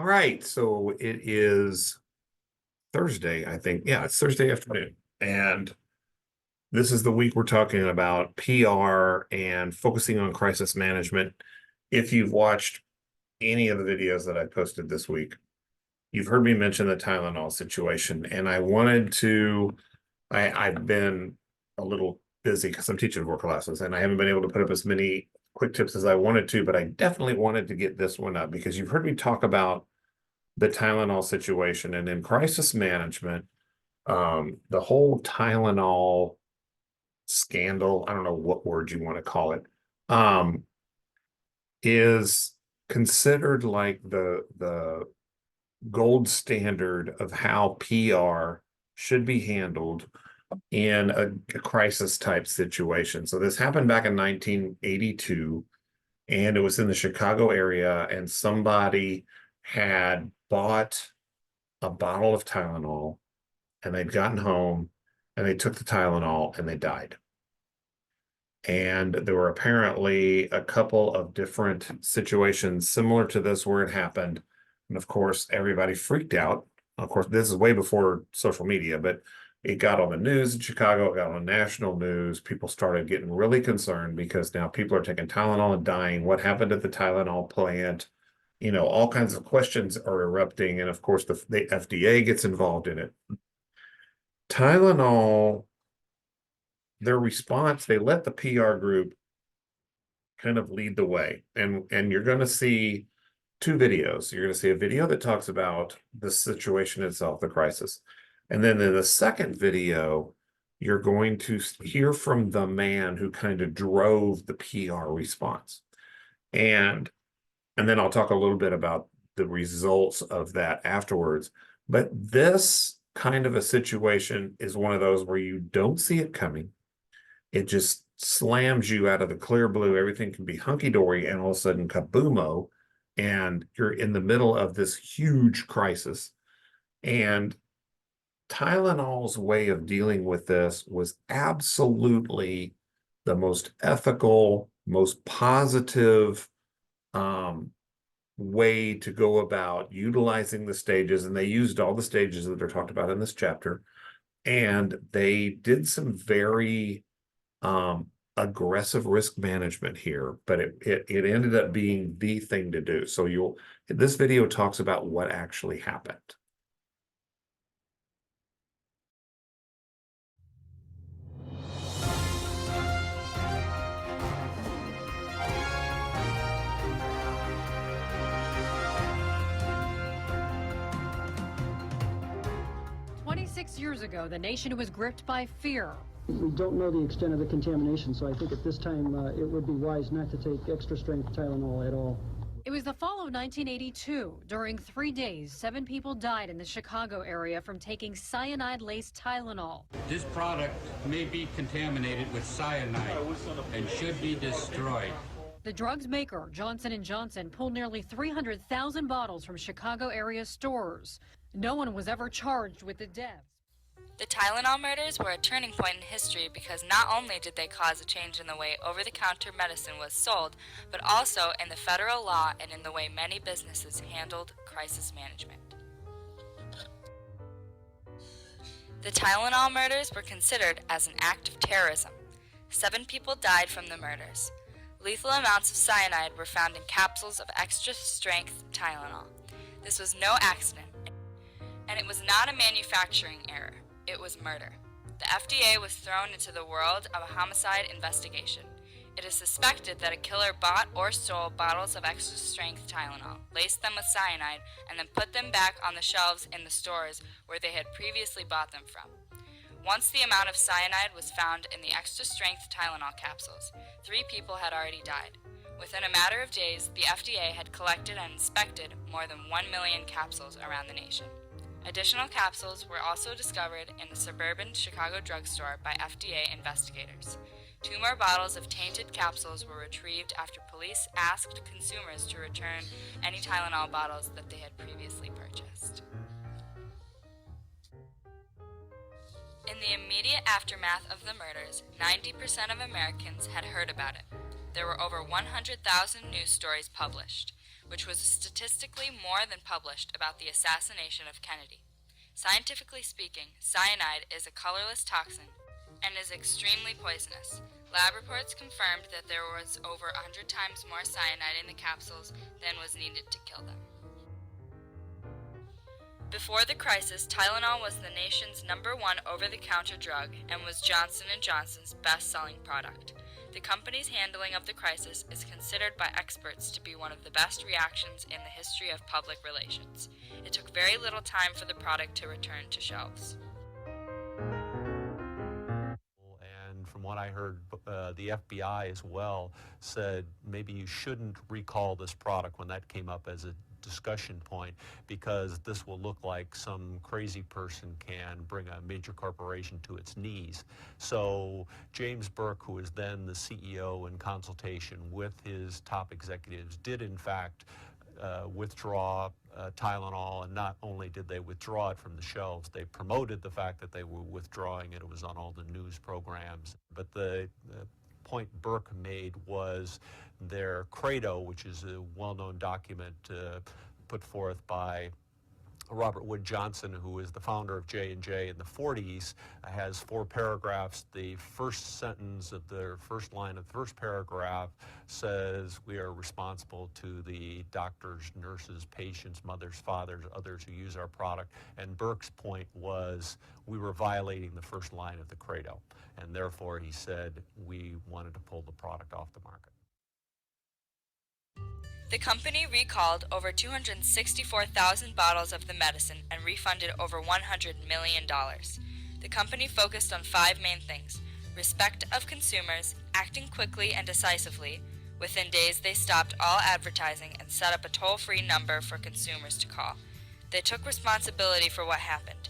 All right, so it is Thursday, I think. Yeah, it's Thursday afternoon. And this is the week we're talking about PR and focusing on crisis management. If you've watched any of the videos that I posted this week, you've heard me mention the Tylenol situation. And I've been a little busy because I'm teaching work classes and I haven't been able to put up as many quick tips as I wanted to, but I definitely wanted to get this one up because you've heard me talk about the Tylenol situation and in crisis management, the whole Tylenol scandal, I don't know what word you want to call it, um, is considered like the gold standard of how PR should be handled in a crisis type situation. So this happened back in 1982, and it was in the Chicago area, and somebody had bought a bottle of Tylenol and they'd gotten home and they took the Tylenol and they died. And there were apparently a couple of different situations similar to this where it happened. And of course, everybody freaked out. Of course, this is way before social media, but it got on the news in Chicago, it got on national news. People started getting really concerned because now people are taking Tylenol and dying. What happened at the Tylenol plant? All kinds of questions are erupting. And of course, the FDA gets involved in it. Tylenol, their response, they let the PR group kind of lead the way. And you're going to see two videos. You're going to see a video that talks about the situation itself, the crisis. And then in the second video, you're going to hear from the man who kind of drove the PR response. And then I'll talk a little bit about the results of that afterwards. But this kind of a situation is one of those where you don't see it coming. It just slams you out of the clear blue. Everything can be hunky-dory, and all of a sudden, kaboomo, and you're in the middle of this huge crisis. And Tylenol's way of dealing with this was absolutely the most ethical, most positive way to go about utilizing the stages. And they used all the stages that are talked about in this chapter. And they did some very aggressive risk management here, but it ended up being the thing to do. So this video talks about what actually happened. Years ago, the nation was gripped by fear. We don't know the extent of the contamination, so I think at this time it would be wise not to take extra strength Tylenol at all. It was the fall of 1982. During 3 days, 7 people died in the Chicago area from taking cyanide-laced Tylenol. This product may be contaminated with cyanide and should be destroyed. The drug's maker, Johnson & Johnson, pulled nearly 300,000 bottles from Chicago area stores. No one was ever charged with the deaths. The Tylenol murders were a turning point in history because not only did they cause a change in the way over-the-counter medicine was sold, but also in the federal law and in the way many businesses handled crisis management. The Tylenol murders were considered as an act of terrorism. 7 people died from the murders. Lethal amounts of cyanide were found in capsules of extra-strength Tylenol. This was no accident, and it was not a manufacturing error. It was murder. The FDA was thrown into the world of a homicide investigation. It is suspected that a killer bought or stole bottles of extra-strength Tylenol, laced them with cyanide, and then put them back on the shelves in the stores where they had previously bought them from. Once the amount of cyanide was found in the extra-strength Tylenol capsules, 3 people had already died. Within a matter of days, the FDA had collected and inspected more than 1 million capsules around the nation. Additional capsules were also discovered in a suburban Chicago drugstore by FDA investigators. 2 more bottles of tainted capsules were retrieved after police asked consumers to return any Tylenol bottles that they had previously purchased. In the immediate aftermath of the murders, 90% of Americans had heard about it. There were over 100,000 news stories published. which was statistically more than published about the assassination of Kennedy. Scientifically speaking, cyanide is a colorless toxin and is extremely poisonous. Lab reports confirmed that there was over 100 times more cyanide in the capsules than was needed to kill them. Before the crisis, Tylenol was the nation's #1 over-the-counter drug and was Johnson & Johnson's best-selling product. The company's handling of the crisis is considered by experts to be one of the best reactions in the history of public relations. It took very little time for the product to return to shelves. And from what I heard, the FBI as well said maybe you shouldn't recall this product when that came up as a discussion point, because this will look like some crazy person can bring a major corporation to its knees. So James Burke, who was then the CEO, in consultation with his top executives, did in fact withdraw Tylenol, and not only did they withdraw it from the shelves, they promoted the fact that they were withdrawing it. It was on all the news programs. But the point Burke made was their credo, which is a well-known document put forth by Robert Wood Johnson, who is the founder of J&J in the 40s, has 4 paragraphs. The first sentence of the first line of the first paragraph says we are responsible to the doctors, nurses, patients, mothers, fathers, others who use our product. And Burke's point was we were violating the first line of the credo. And therefore, he said we wanted to pull the product off the market. The company recalled over 264,000 bottles of the medicine and refunded over $100 million. The company focused on 5 main things: respect of consumers, acting quickly and decisively. Within days, they stopped all advertising and set up a toll-free number for consumers to call. They took responsibility for what happened.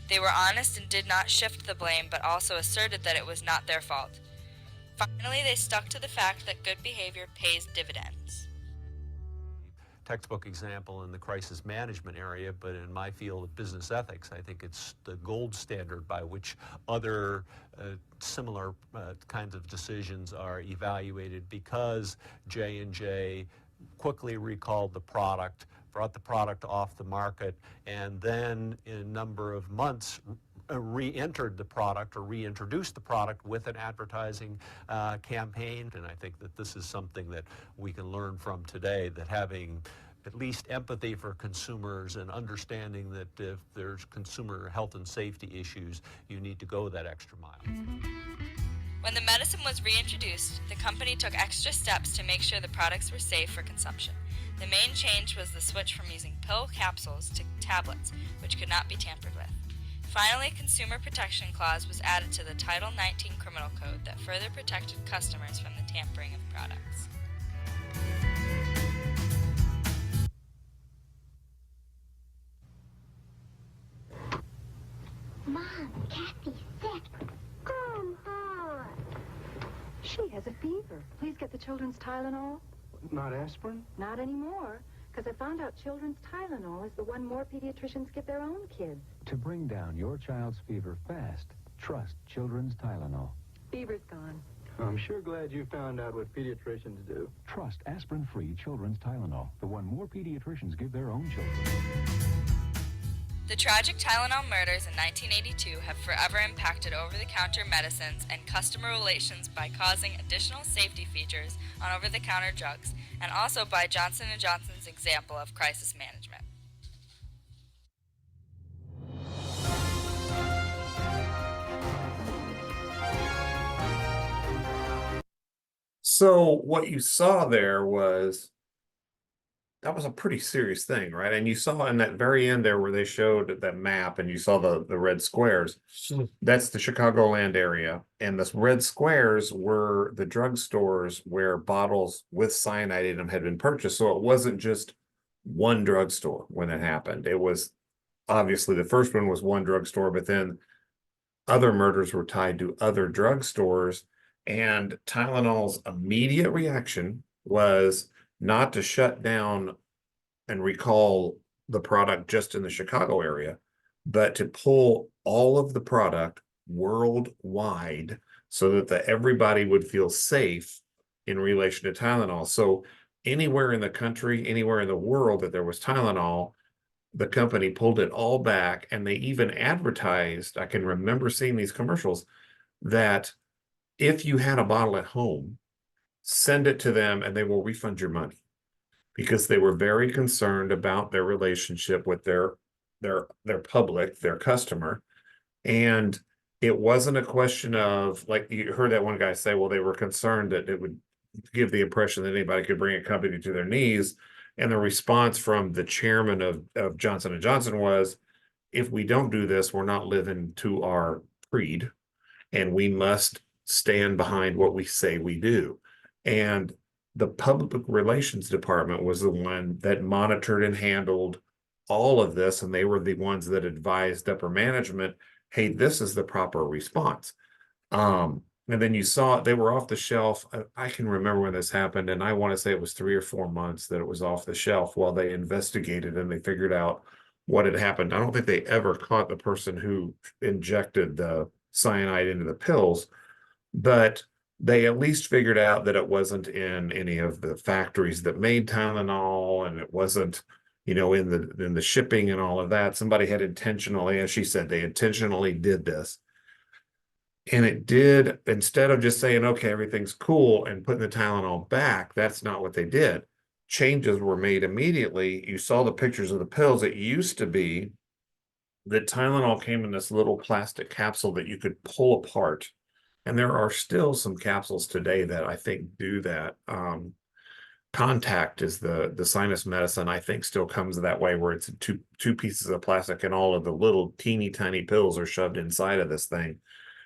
They were honest and did not shift the blame, but also asserted that it was not their fault. Finally, they stuck to the fact that good behavior pays dividends. Textbook example in the crisis management area, but in my field of business ethics, I think it's the gold standard by which other similar kinds of decisions are evaluated, because J&J quickly recalled the product, brought the product off the market, and then in a number of months re-entered the product or reintroduced the product with an advertising campaign. And I think that this is something that we can learn from today, that having at least empathy for consumers and understanding that if there's consumer health and safety issues, you need to go that extra mile. When the medicine was reintroduced, the company took extra steps to make sure the products were safe for consumption. The main change was the switch from using pill capsules to tablets, which could not be tampered with. Finally, a Consumer Protection Clause was added to the Title 19 Criminal Code that further protected customers from the tampering of products. Mom, Kathy's sick. Come on. She has a fever. Please get the children's Tylenol. Not aspirin? Not anymore, because I found out children's Tylenol is the one more pediatricians give their own kids. To bring down your child's fever fast, trust Children's Tylenol. Fever's gone. I'm sure glad you found out what pediatricians do. Trust aspirin-free Children's Tylenol, the one more pediatricians give their own children. The tragic Tylenol murders in 1982 have forever impacted over-the-counter medicines and customer relations by causing additional safety features on over-the-counter drugs, and also by Johnson & Johnson's example of crisis management. So what you saw there was, that was a pretty serious thing, right? And you saw in that very end there where they showed that map and you saw the red squares. That's the Chicagoland area. And the red squares were the drugstores where bottles with cyanide in them had been purchased. So it wasn't just one drugstore when it happened. It was obviously the first one was one drugstore, but then other murders were tied to other drugstores. And Tylenol's immediate reaction was not to shut down and recall the product just in the Chicago area, but to pull all of the product worldwide so that everybody would feel safe in relation to Tylenol. So anywhere in the country, anywhere in the world that there was Tylenol, the company pulled it all back, and they even advertised, I can remember seeing these commercials, that if you had a bottle at home, send it to them and they will refund your money, because they were very concerned about their relationship with their public, their customer. And it wasn't a question of, like you heard that one guy say, well, they were concerned that it would give the impression that anybody could bring a company to their knees. And the response from the chairman of Johnson & Johnson was, if we don't do this, we're not living to our creed, and we must stand behind what we say we do. And the public relations department was the one that monitored and handled all of this, and they were the ones that advised upper management, hey, this is the proper response. And then you saw they were off the shelf. I can remember when this happened, and I want to say it was 3 or 4 months that it was off the shelf while they investigated and they figured out what had happened. I don't think they ever caught the person who injected the cyanide into the pills, but they at least figured out that it wasn't in any of the factories that made Tylenol, and it wasn't, in the shipping and all of that. Somebody had intentionally, as she said, they intentionally did this. And it did, instead of just saying, okay, everything's cool and putting the Tylenol back, that's not what they did. Changes were made immediately. You saw the pictures of the pills. It used to be that Tylenol came in this little plastic capsule that you could pull apart. And there are still some capsules today that I think do that. Contact is the sinus medicine, I think, still comes that way, where it's two pieces of plastic and all of the little teeny tiny pills are shoved inside of this thing.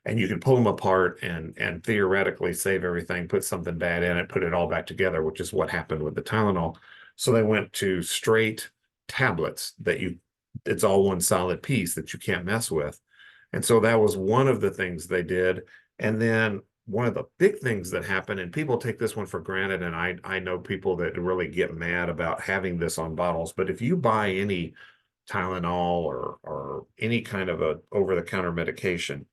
And you can pull them apart and theoretically save everything, put something bad in it, put it all back together, which is what happened with the Tylenol. So they went to straight tablets it's all one solid piece that you can't mess with. And so that was one of the things they did. And then one of the big things that happened, and people take this one for granted, and I know people that really get mad about having this on bottles, but if you buy any Tylenol or any kind of a over-the-counter medication,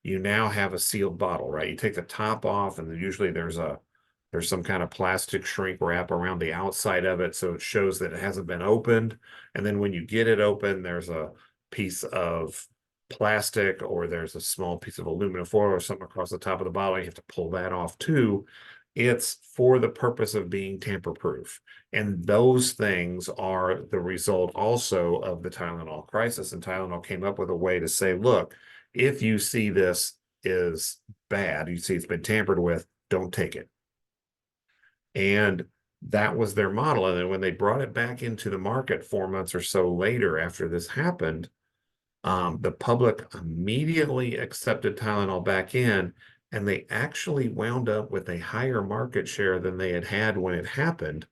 you now have a sealed bottle, right? You take the top off, and then usually there's some kind of plastic shrink wrap around the outside of it, so it shows that it hasn't been opened. And then when you get it open, there's a piece of plastic, or there's a small piece of aluminum foil or something across the top of the bottle. You have to pull that off too. It's for the purpose of being tamper-proof. And those things are the result also of the Tylenol crisis. And Tylenol came up with a way to say, look, if you see this is bad, you see it's been tampered with, don't take it. And that was their model. And then when they brought it back into the market 4 months or so later after this happened, the public immediately accepted Tylenol back in, and they actually wound up with a higher market share than they had when it happened,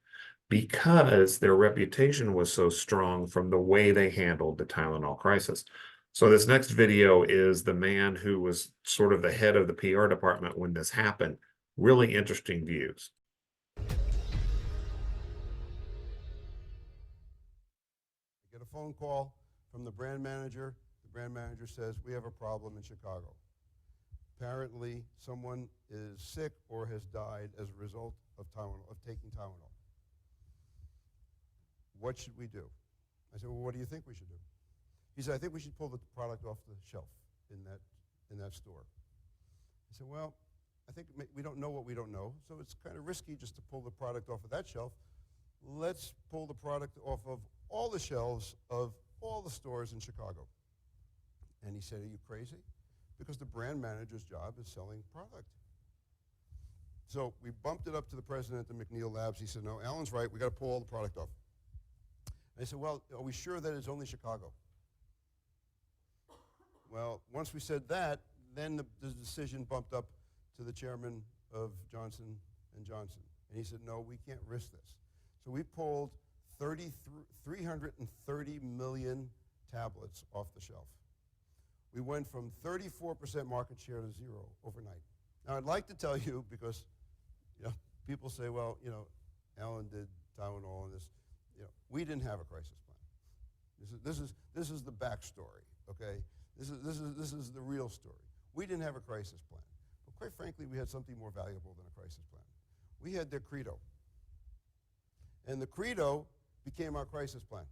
because their reputation was so strong from the way they handled the Tylenol crisis. So this next video is the man who was sort of the head of the PR department when this happened. Really interesting views. I get a phone call from the brand manager. The brand manager says, we have a problem in Chicago. Apparently, someone is sick or has died as a result of taking Tylenol. What should we do? I said, well, what do you think we should do? He said, I think we should pull the product off the shelf in that store. I said, well, I think we don't know what we don't know, so it's kind of risky just to pull the product off of that shelf. Let's pull the product off of all the shelves of all the stores in Chicago. And he said, are you crazy? Because the brand manager's job is selling product. So we bumped it up to the president of McNeil Labs. He said, no, Alan's right, we got to pull all the product off. And I said, well, are we sure that it's only Chicago? Well, once we said that, then the decision bumped up to the chairman of Johnson & Johnson. And he said, no, we can't risk this. So we pulled 330 million tablets off the shelf. We went from 34% market share to 0 overnight. Now, I'd like to tell you, because people say, well, Alan did Tylenol and this. We didn't have a crisis plan. This is the backstory, okay? This is the real story. We didn't have a crisis plan. But quite frankly, we had something more valuable than a crisis plan. We had their credo. And the credo became our crisis plan.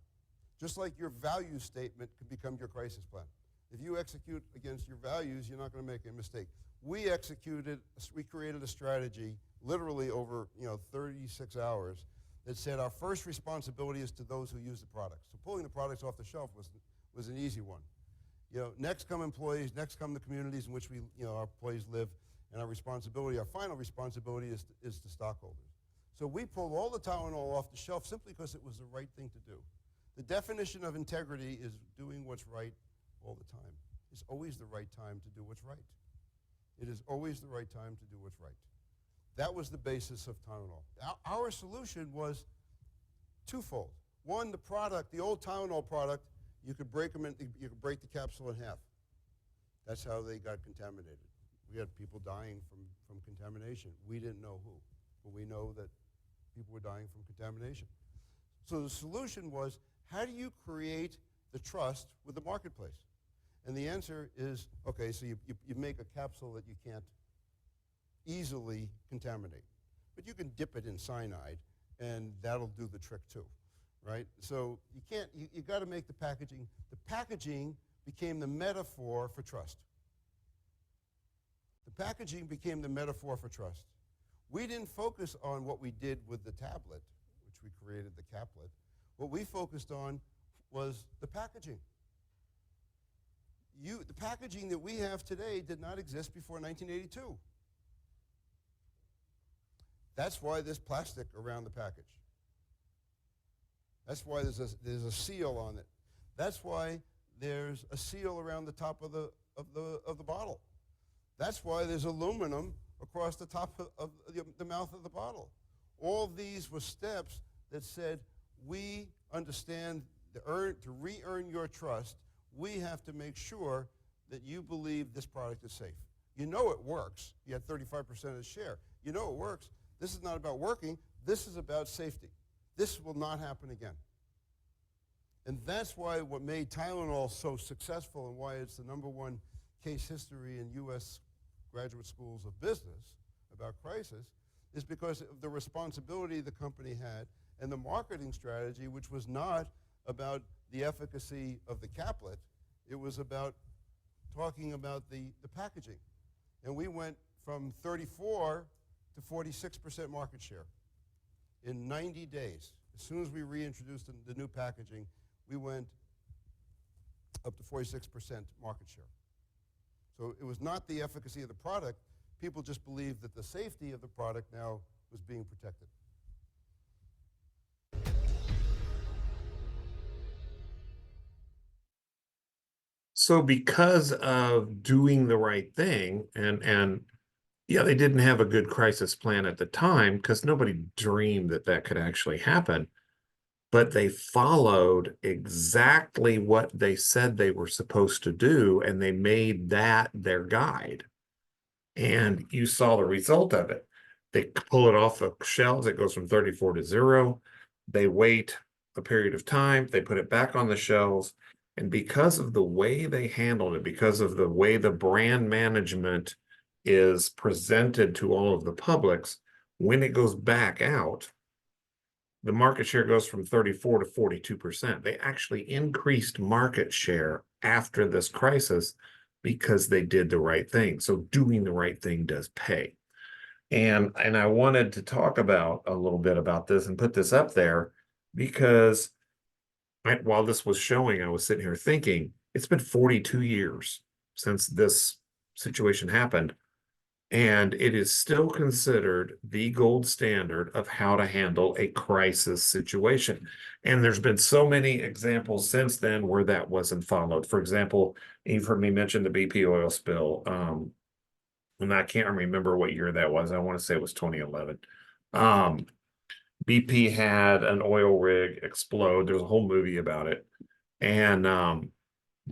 Just like your value statement can become your crisis plan. If you execute against your values, you're not going to make a mistake. We created a strategy literally over 36 hours that said our first responsibility is to those who use the products. So pulling the products off the shelf was an easy one. Next come employees, next come the communities in which our employees live, and our final responsibility is to stockholders. So we pulled all the Tylenol off the shelf simply because it was the right thing to do. The definition of integrity is doing what's right all the time. It's always the right time to do what's right. It is always the right time to do what's right. That was the basis of Tylenol. Our solution was twofold. One, the old Tylenol product, you could break the capsule in half. That's how they got contaminated. We had people dying from contamination. We didn't know who, but we know that people were dying from contamination. So the solution was, how do you create the trust with the marketplace? And the answer is, okay, so you make a capsule that you can't easily contaminate. But you can dip it in cyanide, and that'll do the trick too, right? So you got to make the packaging. The packaging became the metaphor for trust. The packaging became the metaphor for trust. We didn't focus on what we did with the tablet, which we created the caplet. What we focused on was the packaging. The packaging that we have today did not exist before 1982. That's why there's plastic around the package. That's why there's a seal on it. That's why there's a seal around the top of the bottle. That's why there's aluminum across the top of the mouth of the bottle. All these were steps that said, we understand to re-earn your trust, we have to make sure that you believe this product is safe. You know it works. You had 35% of the share. You know it works. This is not about working. This is about safety. This will not happen again. And that's why what made Tylenol so successful and why it's the #1 case history in U.S. graduate schools of business about crisis is because of the responsibility the company had and the marketing strategy, which was not about the efficacy of the caplet. It was about talking about the packaging. And we went from 34 to 46% market share in 90 days. As soon as we reintroduced the new packaging, we went up to 46% market share. So it was not the efficacy of the product. People just believed that the safety of the product now was being protected. So because of doing the right thing, and yeah, they didn't have a good crisis plan at the time because nobody dreamed that that could actually happen, but they followed exactly what they said they were supposed to do, and they made that their guide. And you saw the result of it. They pull it off the shelves. It goes from 34 to 0. They wait a period of time. They put it back on the shelves. And because of the way they handled it, because of the way the brand management is presented to all of the publics, when it goes back out, the market share goes from 34 to 42%. They actually increased market share after this crisis because they did the right thing. So doing the right thing does pay. And I wanted to talk about a little bit about this and put this up there because while this was showing, I was sitting here thinking, it's been 42 years since this situation happened, and it is still considered the gold standard of how to handle a crisis situation. And there's been so many examples since then where that wasn't followed. For example, you've heard me mention the BP oil spill, and I can't remember what year that was. I want to say it was 2011. BP had an oil rig explode. There's a whole movie about it. And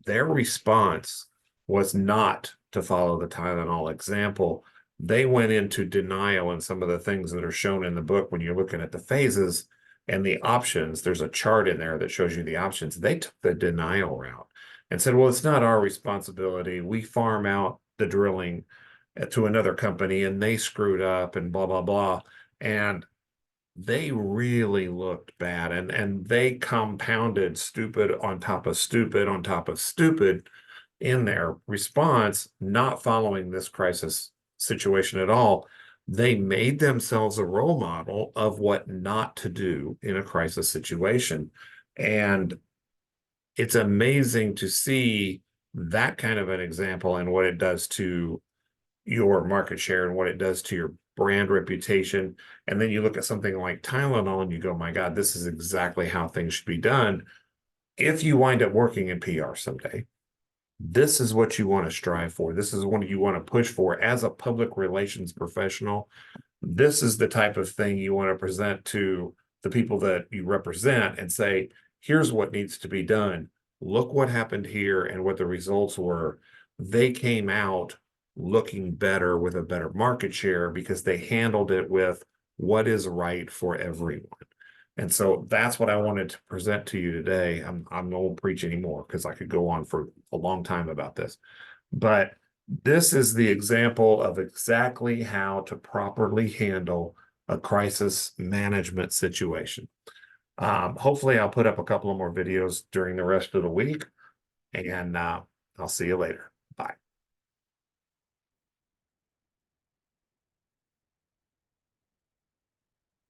their response was not to follow the Tylenol example. They went into denial in some of the things that are shown in the book when you're looking at the phases and the options. There's a chart in there that shows you the options. They took the denial route and said, well, it's not our responsibility. We farm out the drilling to another company and they screwed up and blah, blah, blah. And they really looked bad, and they compounded stupid on top of stupid on top of stupid in their response, not following this crisis situation at all. They made themselves a role model of what not to do in a crisis situation. And it's amazing to see that kind of an example and what it does to your market share and what it does to your brand reputation. And then you look at something like Tylenol and you go, my God, this is exactly how things should be done. If you wind up working in PR someday, this is what you want to strive for. This is what you want to push for as a public relations professional. This is the type of thing you want to present to the people that you represent and say, here's what needs to be done. Look what happened here and what the results were. They came out looking better with a better market share because they handled it with what is right for everyone. And so that's what I wanted to present to you today. I'm no preach anymore because I could go on for a long time about this. But this is the example of exactly how to properly handle a crisis management situation. Hopefully I'll put up a couple of more videos during the rest of the week, and I'll see you later.